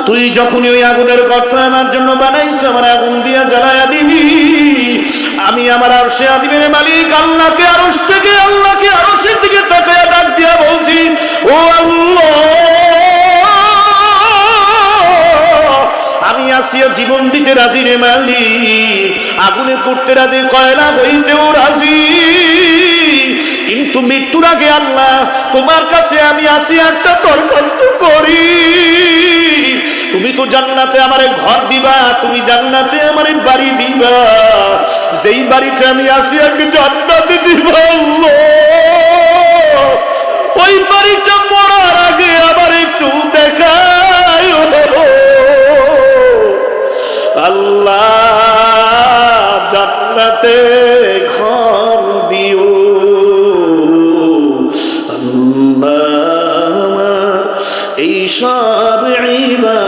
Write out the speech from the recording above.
তুই যখনই ওই আগুনের গর্ত আমার জন্য বানাইছ, আমার আগুন দিয়া জ্বালায়া দিবি। আমি আমার আরশে আযীমের মালিক আল্লাহকে আরশের দিকে তাকায়া ডাক দিয়া বলছি, ও আল্লাহ, আমি আসিয়া জীবন দিতে রাজি রে মালিক, আগুনে পড়তে রাজি, কয়লা হইতেও রাজি, কিন্তু মৃত্যুর আগে আল্লাহ তোমার কাছে আমি আসি একটা দরখাস্ত করি। তুমি তো জান্নাতে আমারে ঘর দিবা, তুমি জান্নাতে আমারে বাড়ি দিবা, যেই বাড়িটা আমি আসি আগে জান্নাতে দিবা আল্লাহ, ওই বাড়িটা মরার আগে আবার একটু দেখায় আল্লাহ। জান্নাতে